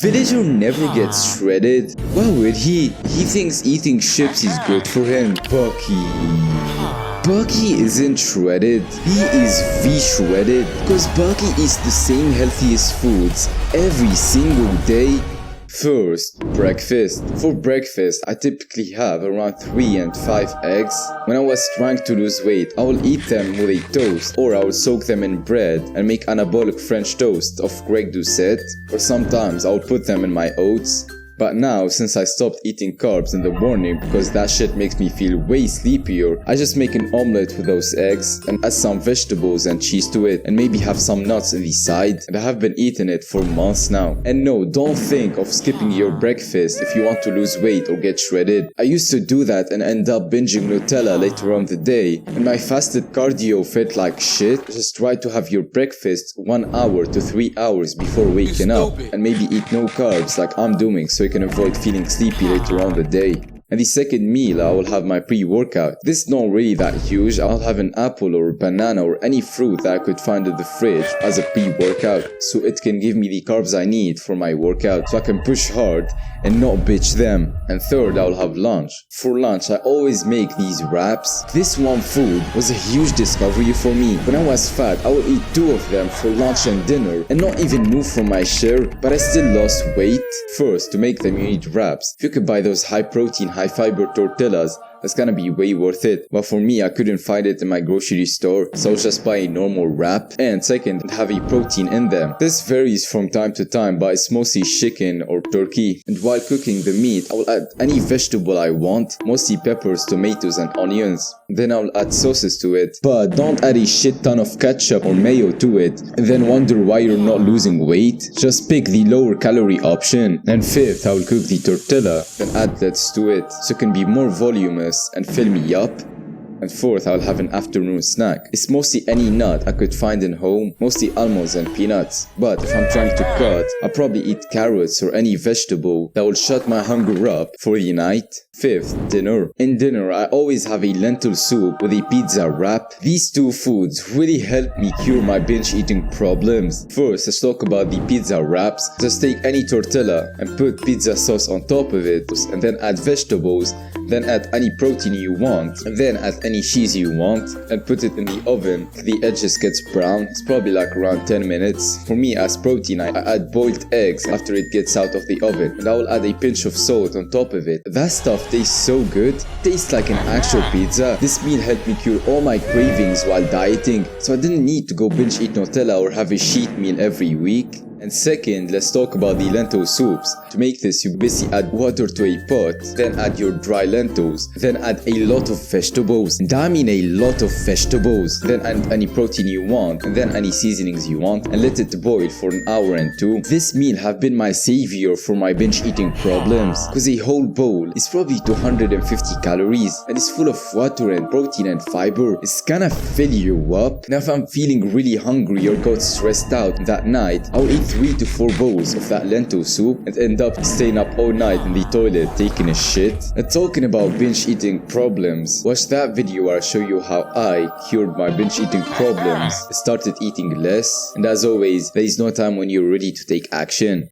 Villager never gets shredded. Why would he? He thinks eating chips is good for him. Bucky isn't shredded. He is V-shredded. Because Bucky eats the same healthiest foods every single day. First, breakfast. For breakfast, I typically have around 3 and 5 eggs. When I was trying to lose weight, I will eat them with a toast, or I will soak them in bread and make anabolic French toast of Greg Doucette, or sometimes I will put them in my oats. But now, since I stopped eating carbs in the morning because that shit makes me feel way sleepier, I just make an omelette with those eggs and add some vegetables and cheese to it and maybe have some nuts on the side, and I have been eating it for months now. And no, don't think of skipping your breakfast if you want to lose weight or get shredded. I used to do that and end up binging Nutella later on the day, and my fasted cardio felt like shit. Just try to have your breakfast 1 hour to 3 hours before waking up and maybe eat no carbs like I'm doing so you can avoid feeling sleepy later on the day. And the second meal, I will have my pre-workout. This is not really that huge. I'll have an apple or a banana or any fruit that I could find in the fridge as a pre-workout, so it can give me the carbs I need for my workout, so I can push hard and not bitch them. And third, I'll have lunch. For lunch, I always make these wraps. This one food was a huge discovery for me. When I was fat, I would eat 2 of them for lunch and dinner and not even move from my chair, but I still lost weight. First, to make them you need wraps. If you could buy those high protein, high fiber tortillas, that's gonna be way worth it. But for me, I couldn't find it in my grocery store, so I'll just buy a normal wrap. And second, have a protein in them. This varies from time to time, but it's mostly chicken or turkey. And while cooking the meat, I will add any vegetable I want, mostly peppers, tomatoes and onions. Then I'll add sauces to it. But don't add a shit ton of ketchup or mayo to it, and then wonder why you're not losing weight. Just pick the lower calorie option. And fifth, I will cook the tortilla, then add lettuce to it, so it can be more voluminous and fill me up. And fourth, I'll have an afternoon snack. It's mostly any nut I could find in home, mostly almonds and peanuts. But if I'm trying to cut, I'll probably eat carrots or any vegetable that will shut my hunger up for the night. Fifth, dinner. In dinner, I always have a lentil soup with a pizza wrap. These 2 foods really help me cure my binge eating problems. First, let's talk about the pizza wraps. Just take any tortilla and put pizza sauce on top of it, and then add vegetables, then add any protein you want, and then add any cheese you want, and put it in the oven till the edges gets brown. It's probably like around 10 minutes. For me, as protein, I add boiled eggs after it gets out of the oven, and I will add a pinch of salt on top of it. That stuff tastes so good. Tastes like an actual pizza. This meal helped me cure all my cravings while dieting, so I didn't need to go binge eat Nutella or have a cheat meal every week. And second, let's talk about the lentil soups. To make this, you basically add water to a pot, then add your dry lentils, then add a lot of vegetables, and I mean a lot of vegetables, then add any protein you want, and then any seasonings you want, and let it boil for an hour and 2. This meal have been my savior for my binge eating problems, because a whole bowl is probably 250 calories, and it's full of water and protein and fiber. It's gonna fill you up. Now if I'm feeling really hungry or got stressed out that night, I'll eat 3 to 4 bowls of that lentil soup and end up staying up all night in the toilet taking a shit. And talking about binge eating problems, watch that video where I show you how I cured my binge eating problems, started eating less, and as always, there is no time when you're ready to take action.